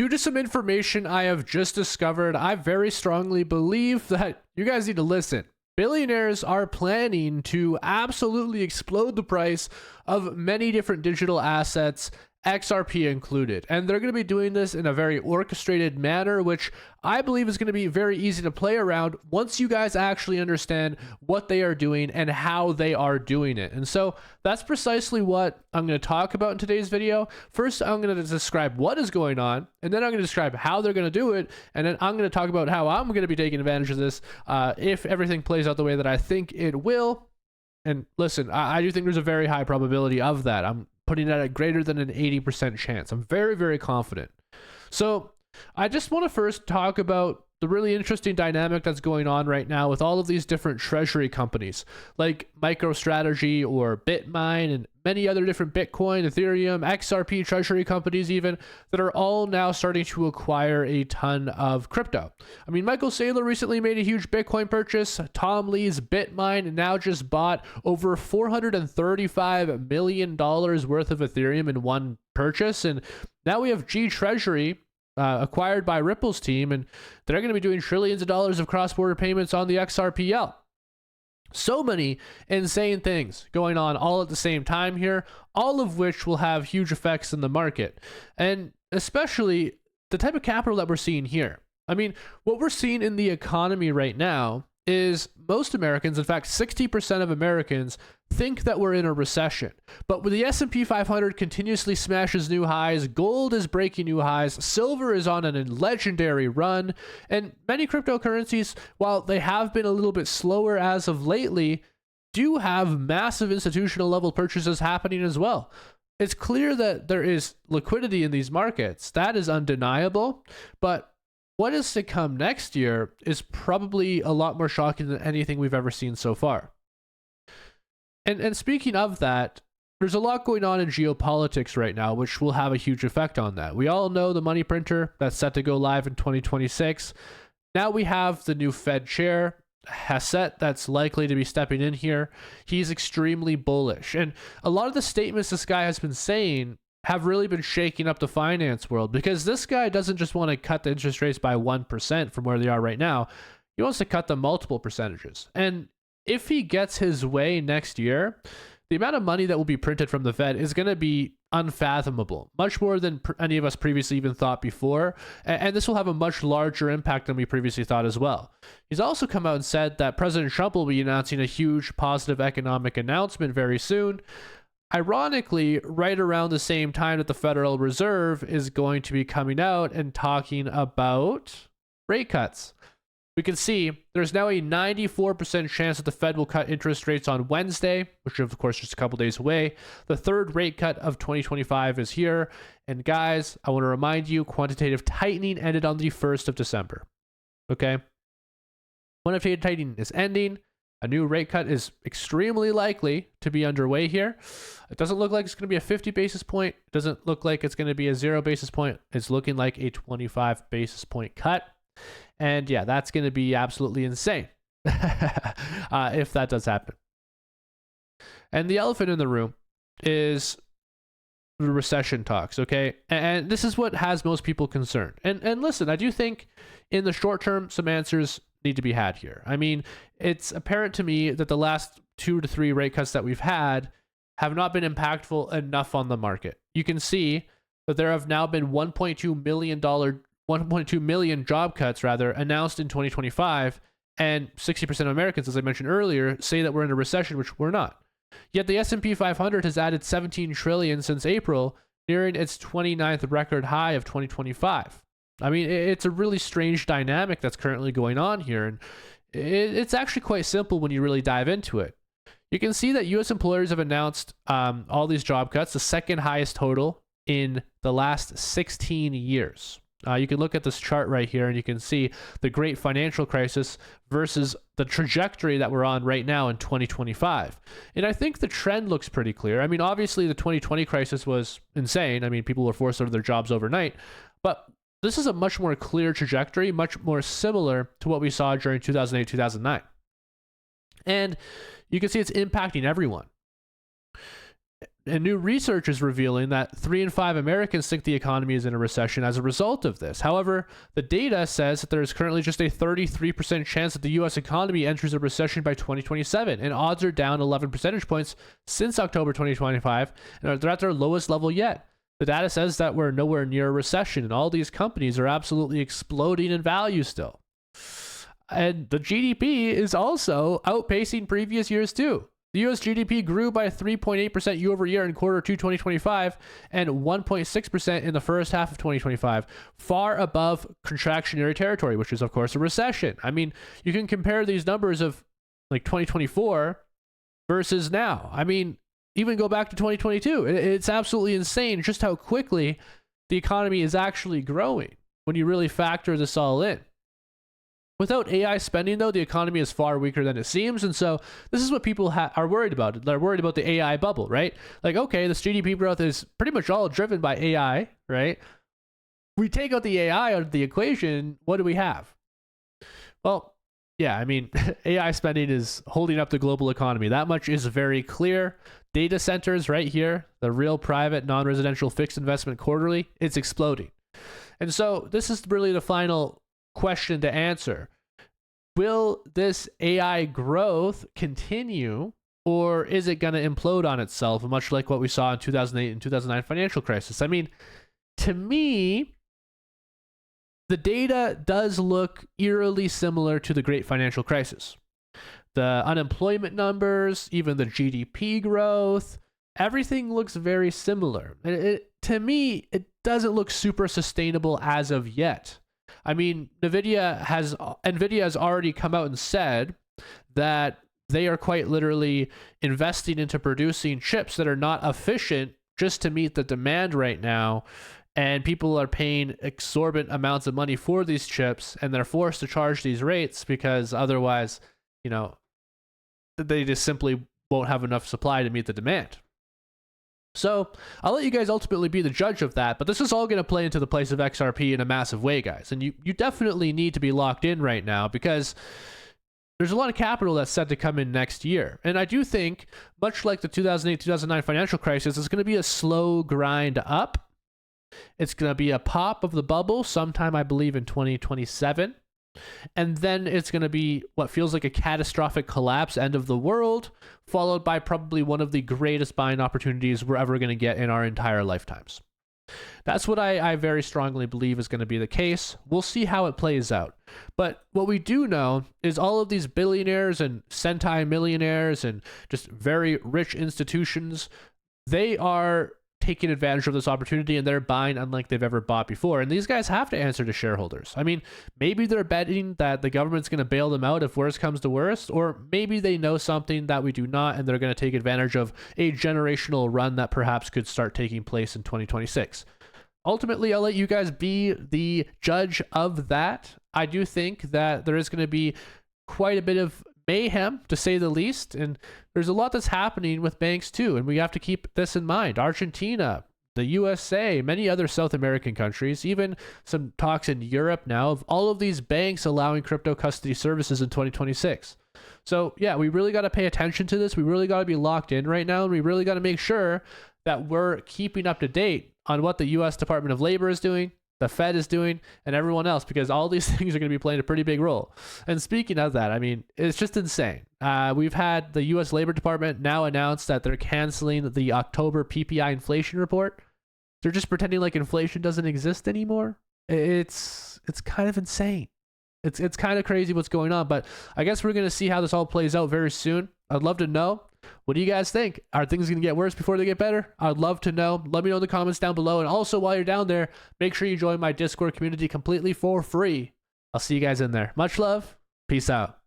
due to some information I have just discovered, I very strongly believe that you guys need to listen. Billionaires are planning to absolutely explode the price of many different digital assets, XRP included. And they're going to be doing this in a very orchestrated manner, which I believe is going to be very easy to play around once you guys actually understand what they are doing and how they are doing it. And so that's precisely what I'm going to talk about in today's video. First, I'm going to describe what is going on, and then I'm going to describe how they're going to do it, and then I'm going to talk about how I'm going to be taking advantage of this if everything plays out the way that I think it will. And listen, I do think there's a very high probability of that. I'm putting that at greater than an 80% chance. I'm very, very confident. So I just want to first talk about the really interesting dynamic that's going on right now with all of these different treasury companies like MicroStrategy or BitMine and many other different Bitcoin, Ethereum, XRP treasury companies even that are all now starting to acquire a ton of crypto. I mean, Michael Saylor recently made a huge Bitcoin purchase. Tom Lee's BitMine now just bought over $435 million worth of Ethereum in one purchase. And now we have G Treasury acquired by Ripple's team, and they're going to be doing trillions of dollars of cross-border payments on the XRPL. So many insane things going on all at the same time here, all of which will have huge effects in the market, and especially the type of capital that we're seeing here. I mean, what we're seeing in the economy right now is most Americans, in fact, 60% of Americans think that we're in a recession. But when the S&P 500 continuously smashes new highs, gold is breaking new highs, silver is on a legendary run, and many cryptocurrencies, while they have been a little bit slower as of lately, do have massive institutional level purchases happening as well. It's clear that there is liquidity in these markets. That is undeniable, but what is to come next year is probably a lot more shocking than anything we've ever seen so far. And speaking of that, there's a lot going on in geopolitics right now, which will have a huge effect on that. We all know the money printer that's set to go live in 2026. Now we have the new Fed chair, Hassett, that's likely to be stepping in here. He's extremely bullish. And a lot of the statements this guy has been saying have really been shaking up the finance world, because this guy doesn't just want to cut the interest rates by 1% from where they are right now. He wants to cut them multiple percentages. And if he gets his way next year, the amount of money that will be printed from the Fed is going to be unfathomable, much more than any of us previously even thought before. And this will have a much larger impact than we previously thought as well. He's also come out and said that President Trump will be announcing a huge positive economic announcement very soon. Ironically, right around the same time that the Federal Reserve is going to be coming out and talking about rate cuts. We can see there's now a 94% chance that the Fed will cut interest rates on Wednesday, which of course is just a couple days away. The third rate cut of 2025 is here. And guys, I want to remind you, quantitative tightening ended on the 1st of December. Okay? Quantitative tightening is ending. A new rate cut is extremely likely to be underway here. It doesn't look like it's going to be a 50 basis point. It doesn't look like it's going to be a 0 basis point. It's looking like a 25 basis point cut. And yeah, that's going to be absolutely insane if that does happen. And the elephant in the room is the recession talks, okay? And this is what has most people concerned. And listen, I do think in the short term, some answers need to be had here. I mean, it's apparent to me that the last 2 to 3 rate cuts that we've had have not been impactful enough on the market. You can see that there have now been $1.2 million job cuts announced in 2025, and 60% of Americans, as I mentioned earlier, say that we're in a recession, which we're not. Yet the S&P 500 has added 17 trillion since April, nearing its 29th record high of 2025. I mean, it's a really strange dynamic that's currently going on here, and it's actually quite simple when you really dive into it. You can see that U.S. employers have announced all these job cuts, the second highest total in the last 16 years. You can look at this chart right here, and you can see the great financial crisis versus the trajectory that we're on right now in 2025. And I think the trend looks pretty clear. I mean, obviously, the 2020 crisis was insane. I mean, people were forced out of their jobs overnight. But this is a much more clear trajectory, much more similar to what we saw during 2008, 2009. And you can see it's impacting everyone. And new research is revealing that 3 in 5 Americans think the economy is in a recession as a result of this. However, the data says that there is currently just a 33% chance that the US economy enters a recession by 2027, and odds are down 11 percentage points since October 2025, and they're at their lowest level yet. The data says that we're nowhere near a recession, and all these companies are absolutely exploding in value still. And the GDP is also outpacing previous years too. The US GDP grew by 3.8% year over year in quarter 2 2025 and 1.6% in the first half of 2025, far above contractionary territory, which is of course a recession. I mean, you can compare these numbers of like 2024 versus now. I mean, even go back to 2022. It's absolutely insane just how quickly the economy is actually growing when you really factor this all in. Without AI spending, though, the economy is far weaker than it seems. And so this is what people are worried about. They're worried about the AI bubble, right? Like, okay, this GDP growth is pretty much all driven by AI, right? We take out the AI out of the equation, what do we have? Well, yeah, I mean, AI spending is holding up the global economy. That much is very clear. Data centers right here, the real private non-residential fixed investment quarterly, it's exploding. And so this is really the final question to answer. Will this AI growth continue, or is it going to implode on itself, much like what we saw in 2008 and 2009 financial crisis? I mean, to me, the data does look eerily similar to the great financial crisis. The unemployment numbers, even the GDP growth, everything looks very similar. To me, it doesn't look super sustainable as of yet. I mean, NVIDIA has already come out and said that they are quite literally investing into producing chips that are not efficient just to meet the demand right now. And people are paying exorbitant amounts of money for these chips, and they're forced to charge these rates because otherwise, you know, they just simply won't have enough supply to meet the demand. So I'll let you guys ultimately be the judge of that, but this is all going to play into the place of XRP in a massive way, guys. And you definitely need to be locked in right now because there's a lot of capital that's set to come in next year. And I do think, much like the 2008-2009 financial crisis, it's going to be a slow grind up. It's going to be a pop of the bubble sometime, I believe, in 2027. And then it's going to be what feels like a catastrophic collapse, end of the world, followed by probably one of the greatest buying opportunities we're ever going to get in our entire lifetimes. That's what I very strongly believe is going to be the case. We'll see how it plays out. But what we do know is all of these billionaires and centimillionaires and just very rich institutions, they are taking advantage of this opportunity and they're buying unlike they've ever bought before. And these guys have to answer to shareholders. I mean, maybe they're betting that the government's going to bail them out if worse comes to worst, or maybe they know something that we do not and they're going to take advantage of a generational run that perhaps could start taking place in 2026. Ultimately, I'll let you guys be the judge of that. I do think that there is going to be quite a bit of mayhem, to say the least, and there's a lot that's happening with banks too, and we have to keep this in mind. Argentina, the USA, many other South American countries, even some talks in Europe now of all of these banks allowing crypto custody services in 2026. So yeah, we really got to pay attention to this. We really got to be locked in right now, and we really got to make sure that we're keeping up to date on what the US Department of Labor is doing, the Fed is doing, and everyone else, because all these things are going to be playing a pretty big role. And speaking of that, I mean, it's just insane. We've had the U.S. Labor Department now announce that they're canceling the October PPI inflation report. They're just pretending like inflation doesn't exist anymore. It's kind of insane. It's kind of crazy what's going on, but I guess we're going to see how this all plays out very soon. I'd love to know. What do you guys think? Are things going to get worse before they get better? I'd love to know. Let me know in the comments down below. And also, while you're down there, make sure you join my Discord community completely for free. I'll see you guys in there. Much love. Peace out.